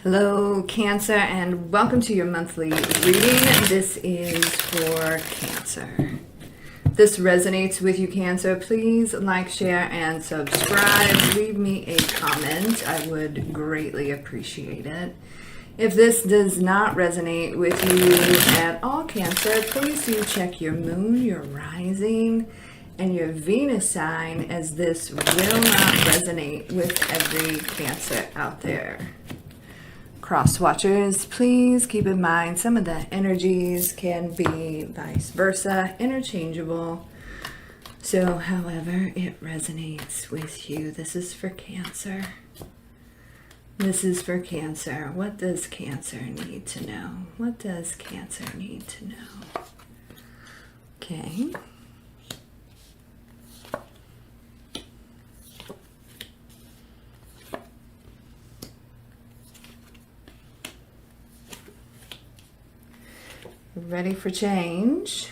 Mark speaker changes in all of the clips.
Speaker 1: Hello, Cancer, and welcome to your monthly reading. This is for Cancer. If this resonates with you, Cancer, please like, share, and subscribe. Leave me a comment. I would greatly appreciate it. If this does not resonate with you at all, Cancer, please do check your moon, your rising, and your Venus sign, as this will not resonate with every Cancer out there. Cross watchers, please keep in mind some of the energies can be vice versa, interchangeable. So however it resonates with you, this is for Cancer. This is for Cancer. What does Cancer need to know? What does Cancer need to know? Okay. Ready for change.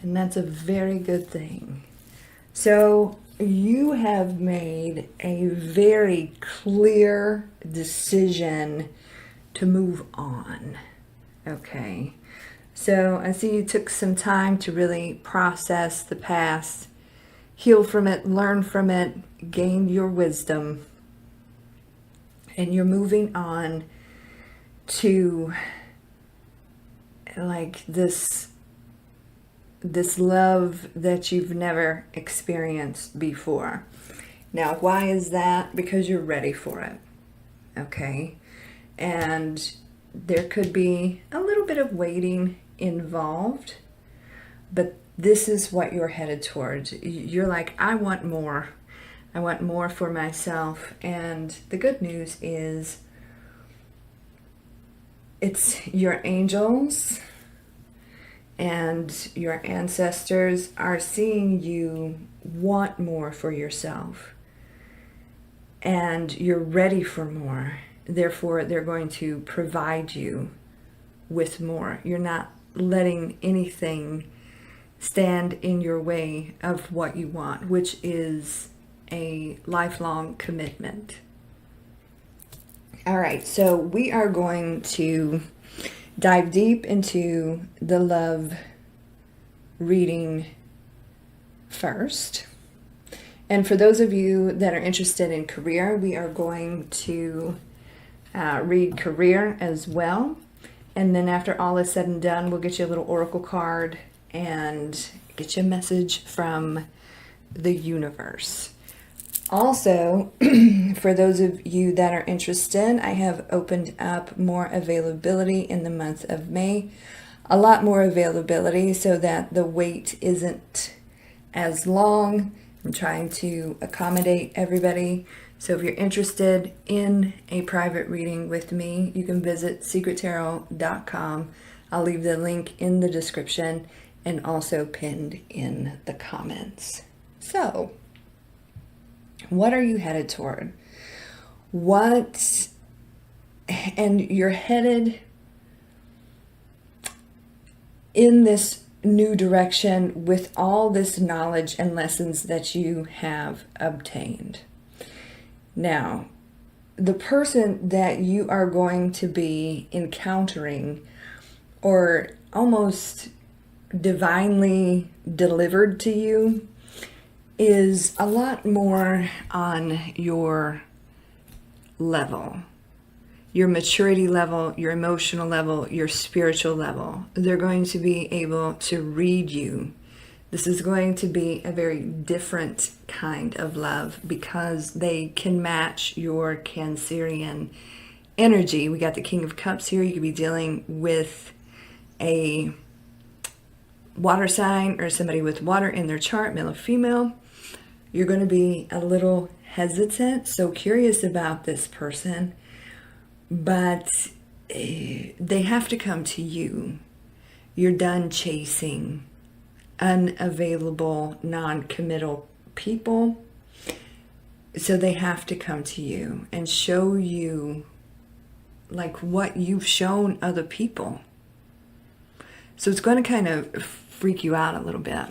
Speaker 1: And that's a very good thing. So you have made a very clear decision to move on. Okay. So I see you took some time to really process the past, heal from it, learn from it, gain your wisdom. And you're moving on to like this love that you've never experienced before. Now, why is that? Because you're ready for it. Okay? And there could be a little bit of waiting involved, but this is what you're headed towards. You're like, I want more. I want more for myself. And the good news is it's your angels and your ancestors are seeing you want more for yourself. And you're ready for more. Therefore, they're going to provide you with more. You're not letting anything stand in your way of what you want, which is a lifelong commitment. All right, so we are going to dive deep into the love reading first. And for those of you that are interested in career, we are going to read career as well. And then after all is said and done, we'll get you a little oracle card and get you a message from the universe. Also, for those of you that are interested, I have opened up more availability in the month of May. A lot more availability so that the wait isn't as long. I'm trying to accommodate everybody. So if you're interested in a private reading with me, you can visit secrettarot.com. I'll leave the link in the description and also pinned in the comments. So, what are you headed toward? And you're headed in this new direction with all this knowledge and lessons that you have obtained. Now, the person that you are going to be encountering or almost divinely delivered to you is a lot more on your level, your maturity level, your emotional level, your spiritual level. They're going to be able to read you. This is going to be a very different kind of love because they can match your Cancerian energy. We got the King of Cups here. You could be dealing with a water sign or somebody with water in their chart, male or female. You're going to be a little hesitant, so curious about this person, but they have to come to you. You're done chasing unavailable, non-committal people, so they have to come to you and show you like what you've shown other people. So it's going to kind of freak you out a little bit.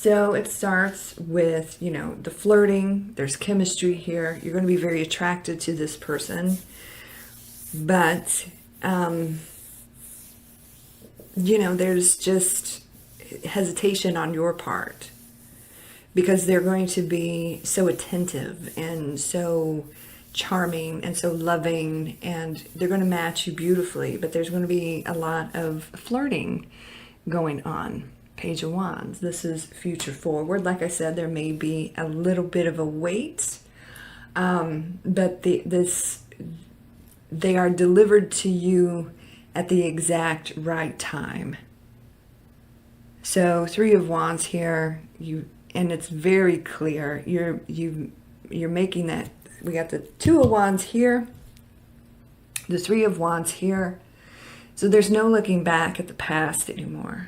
Speaker 1: So it starts with, the flirting. There's chemistry here. You're going to be very attracted to this person. But, there's just hesitation on your part. Because they're going to be so attentive and so charming and so loving, and they're going to match you beautifully, but there's going to be a lot of flirting going on. Page of Wands. This is future forward. Like I said, there may be a little bit of a wait, but they are delivered to you at the exact right time. So Three of Wands here, and it's very clear. You're making that. We got the Two of Wands here, the Three of Wands here. So there's no looking back at the past anymore.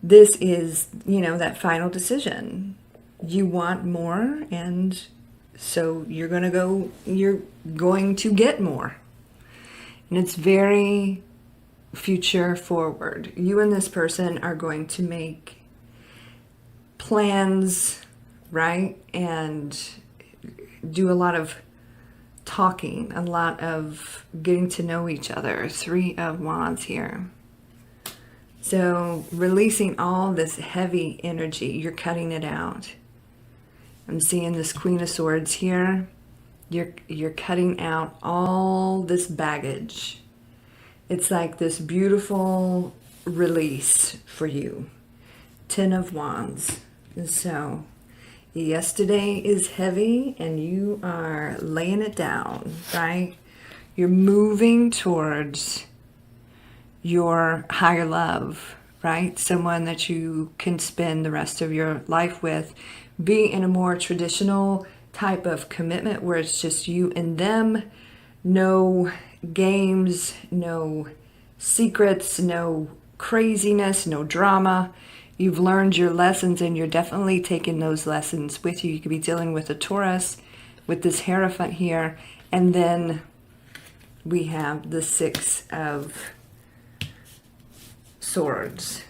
Speaker 1: This is, that final decision. You want more, and so you're going to get more. And it's very future forward. You and this person are going to make plans, right? And do a lot of talking, a lot of getting to know each other. Three of Wands here. So releasing all this heavy energy, you're cutting it out. I'm seeing this Queen of Swords here. You're cutting out all this baggage. It's like this beautiful release for you. Ten of Wands. So yesterday is heavy and you are laying it down, right? You're moving towards your higher love, right? Someone that you can spend the rest of your life with. Be in a more traditional type of commitment where it's just you and them. No games, no secrets, no craziness, no drama. You've learned your lessons and you're definitely taking those lessons with you. You could be dealing with a Taurus with this Hierophant here. And then we have the Six of Swords.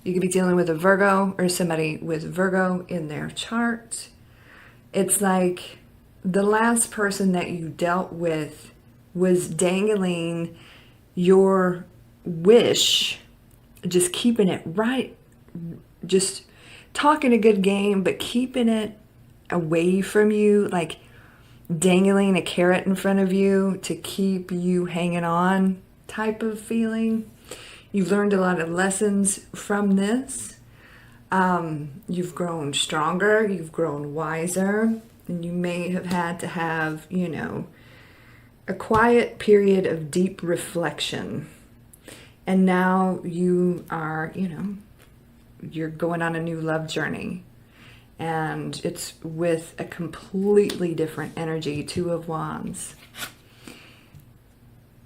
Speaker 1: You could be dealing with a Virgo or somebody with Virgo in their chart. It's like the last person that you dealt with was dangling your wish, just keeping it right, just talking a good game, but keeping it away from you, like dangling a carrot in front of you to keep you hanging on type of feeling. You've learned a lot of lessons from this. You've grown stronger, you've grown wiser, and you may have had to have, a quiet period of deep reflection. And now you are, you're going on a new love journey. And it's with a completely different energy, Two of Wands.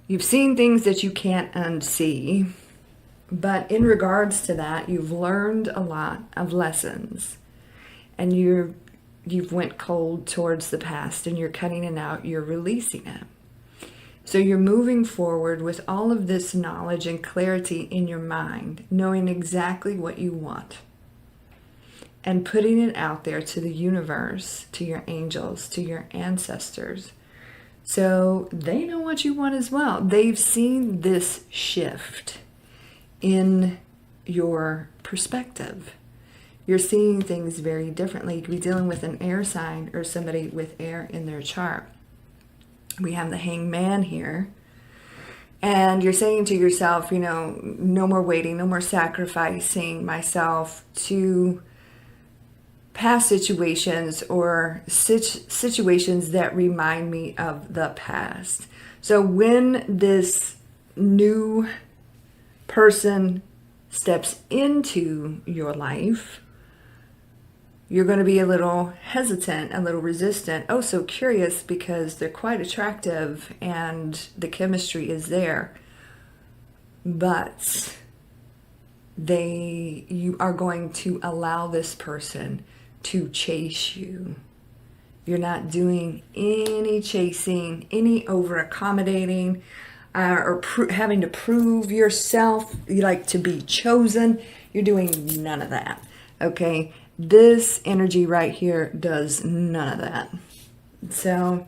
Speaker 1: You've seen things that you can't unsee. But in regards to that, you've learned a lot of lessons. And you've went cold towards the past and you're cutting it out, you're releasing it. So you're moving forward with all of this knowledge and clarity in your mind, knowing exactly what you want. And putting it out there to the universe, to your angels, to your ancestors. So they know what you want as well. They've seen this shift in your perspective. You're seeing things very differently. You could be dealing with an air sign or somebody with air in their chart. We have the Hangman here. And you're saying to yourself, no more waiting, no more sacrificing myself to past situations or situations that remind me of the past. So when this new person steps into your life, you're going to be a little hesitant, a little resistant, oh so curious, because they're quite attractive and the chemistry is there. But you are going to allow this person to chase you. You're not doing any chasing, any over accommodating, or having to prove yourself, like to be chosen. You're doing none of that. Okay, this energy right here does none of that. So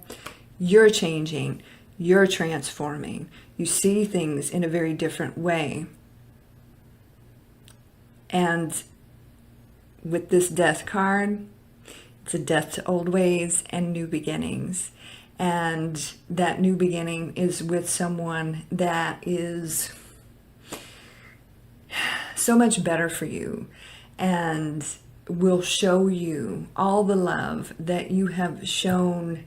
Speaker 1: you're changing, you're transforming, you see things in a very different way. And with this death card, it's a death to old ways and new beginnings. And that new beginning is with someone that is so much better for you and will show you all the love that you have shown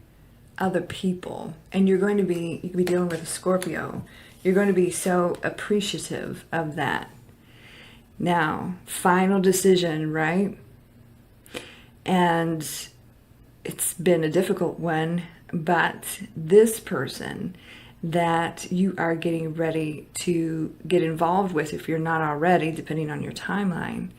Speaker 1: other people. And you could be dealing with a Scorpio. You're going to be so appreciative of that. Now, final decision, right? And it's been a difficult one, but this person that you are getting ready to get involved with, if you're not already, depending on your timeline,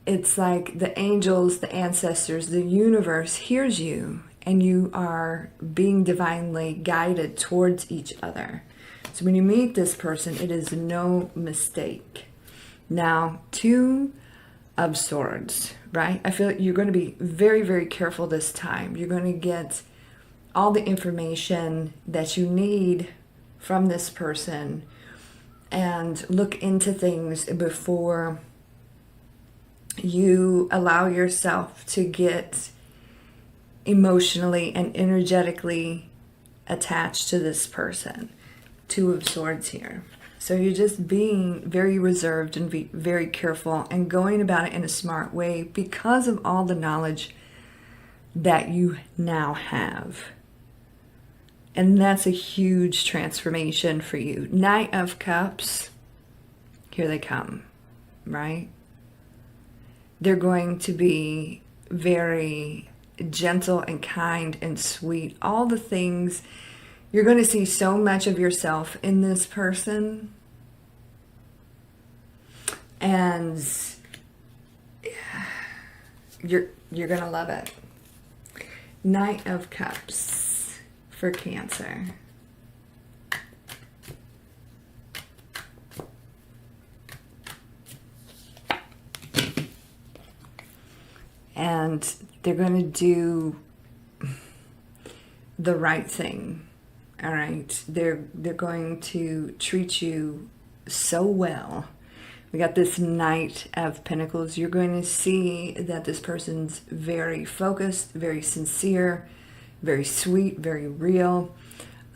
Speaker 1: it's like the angels, the ancestors, the universe hears you, and you are being divinely guided towards each other. So when you meet this person, it is no mistake. Now, Two of Swords, right? I feel like you're going to be very, very careful this time. You're going to get all the information that you need from this person and look into things before you allow yourself to get emotionally and energetically attached to this person. Two of Swords here. So you're just being very reserved and be very careful and going about it in a smart way because of all the knowledge that you now have. And that's a huge transformation for you. Knight of Cups, here they come, right? They're going to be very gentle and kind and sweet. All the things, you're going to see so much of yourself in this person. And you're going to love it. Knight of Cups for Cancer. And they're going to do the right thing. All right. They're going to treat you so well. We got this Knight of Pentacles. You're going to see that this person's very focused, very sincere, very sweet, very real.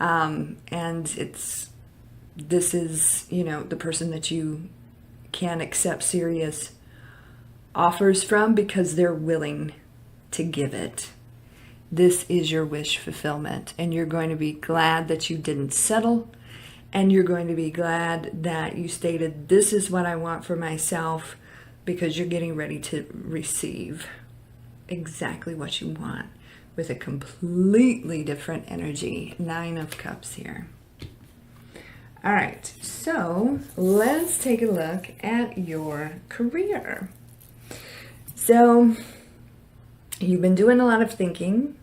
Speaker 1: And this is, the person that you can accept serious offers from because they're willing to give it. This is your wish fulfillment, and you're going to be glad that you didn't settle, and you're going to be glad that you stated, this is what I want for myself, because you're getting ready to receive exactly what you want with a completely different energy. Nine of Cups here. All right, so let's take a look at your career. So you've been doing a lot of thinking,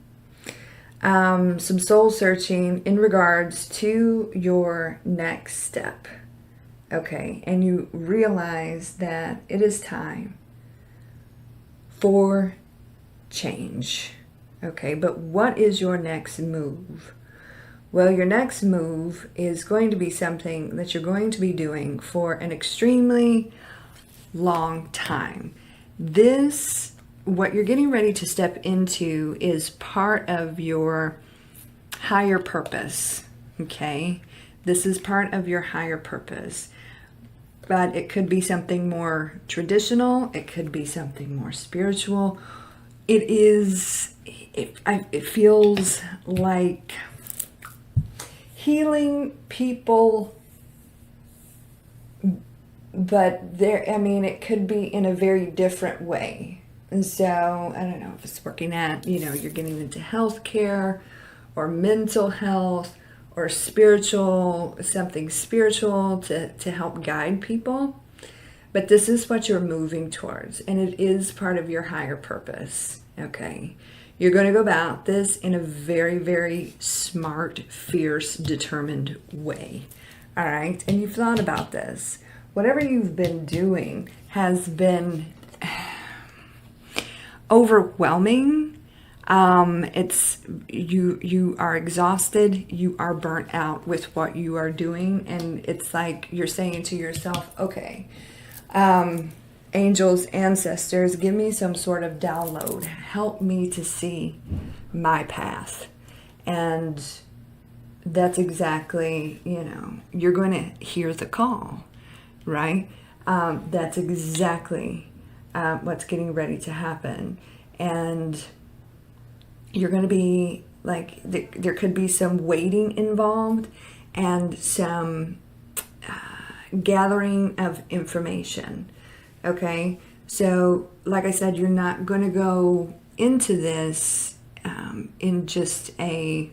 Speaker 1: some soul searching in regards to your next step. Okay, and you realize that it is time for change. Okay, but what is your next move? Well, your next move is going to be something that you're going to be doing for an extremely long time. This, what you're getting ready to step into, is part of your higher purpose, okay? This is part of your higher purpose. But it could be something more traditional. It could be something more spiritual. It feels like healing people, but it could be in a very different way. And so, I don't know if it's working at, you're getting into healthcare or mental health or something spiritual to help guide people. But this is what you're moving towards, and it is part of your higher purpose, okay? You're going to go about this in a very, very smart, fierce, determined way, all right? And you've thought about this. Whatever you've been doing has been overwhelming. It's you are exhausted, you are burnt out with what you are doing, and it's like you're saying to yourself, okay, angels, ancestors, give me some sort of download, help me to see my path. And that's exactly, you're going to hear the call, right? That's exactly what's getting ready to happen. And you're going to be like, there could be some waiting involved and some gathering of information. Okay, so like I said, you're not going to go into this in just a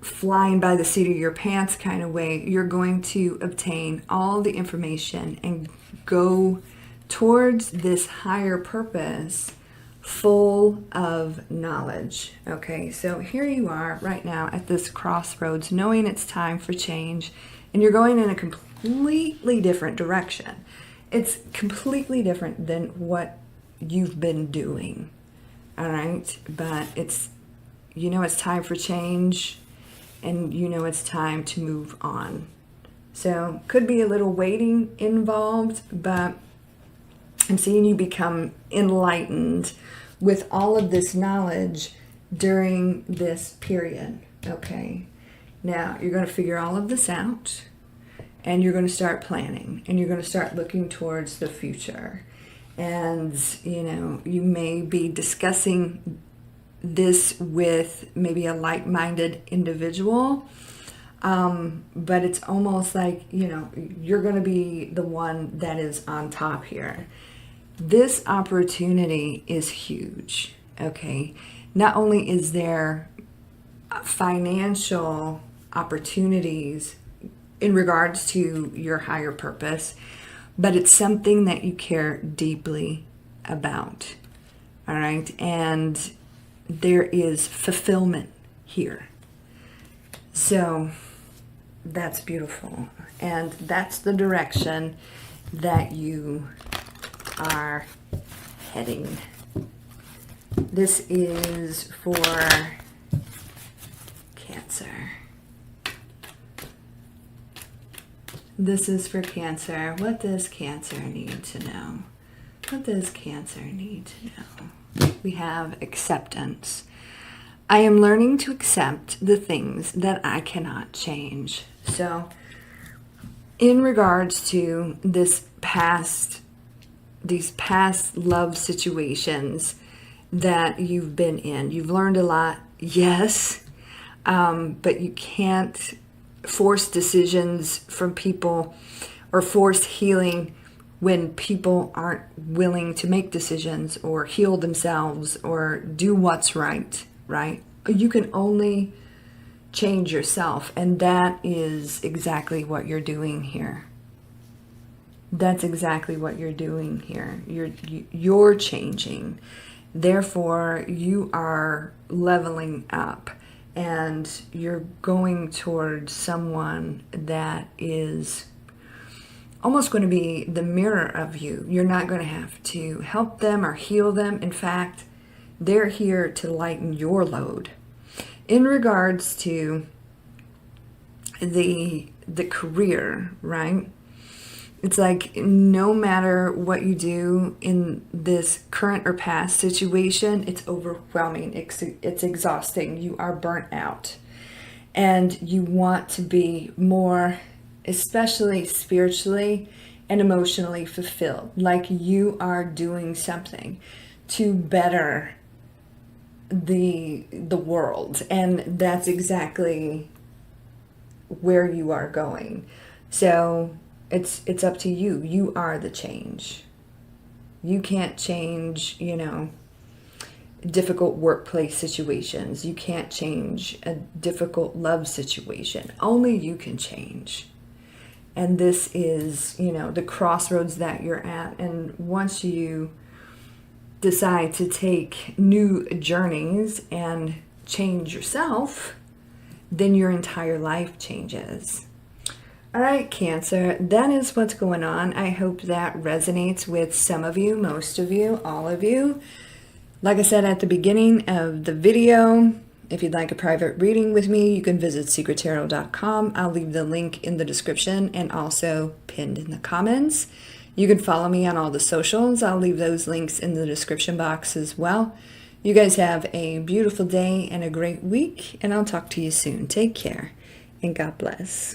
Speaker 1: flying by the seat of your pants kind of way. You're going to obtain all the information and go towards this higher purpose full of knowledge. Okay, so here you are right now at this crossroads, knowing it's time for change, and you're going in a completely different direction. It's completely different than what you've been doing. All right, but it's time for change, and it's time to move on. So could be a little waiting involved, but I'm seeing you become enlightened with all of this knowledge during this period. Okay, now you're going to figure all of this out, and you're going to start planning, and you're going to start looking towards the future. And you may be discussing this with maybe a like-minded individual, but it's almost like you're going to be the one that is on top here. This opportunity is huge. Okay, not only is there financial opportunities in regards to your higher purpose, but it's something that you care deeply about. All right, and there is fulfillment here. So that's beautiful, and that's the direction that you are heading. This is for Cancer. This is for Cancer. What does Cancer need to know? What does Cancer need to know? We have acceptance. I am learning to accept the things that I cannot change. So, in regards to these past love situations that you've been in, you've learned a lot, yes, but you can't force decisions from people or force healing when people aren't willing to make decisions or heal themselves or do what's right? You can only change yourself, and that is exactly what you're doing here. That's exactly what you're doing here. You're changing. Therefore, you are leveling up, and you're going towards someone that is almost going to be the mirror of you. You're not going to have to help them or heal them. In fact, they're here to lighten your load. In regards to the career, right? It's like no matter what you do in this current or past situation, it's overwhelming. It's exhausting. You are burnt out. And you want to be more, especially spiritually and emotionally fulfilled. Like you are doing something to better the world. And that's exactly where you are going. So it's up to you. You are the change. You can't change, difficult workplace situations. You can't change a difficult love situation. Only you can change. And this is, the crossroads that you're at. And once you decide to take new journeys and change yourself, then your entire life changes. All right, Cancer, that is what's going on. I hope that resonates with some of you, most of you, all of you. Like I said at the beginning of the video, if you'd like a private reading with me, you can visit secrettarot.com. I'll leave the link in the description and also pinned in the comments. You can follow me on all the socials. I'll leave those links in the description box as well. You guys have a beautiful day and a great week, and I'll talk to you soon. Take care, and God bless.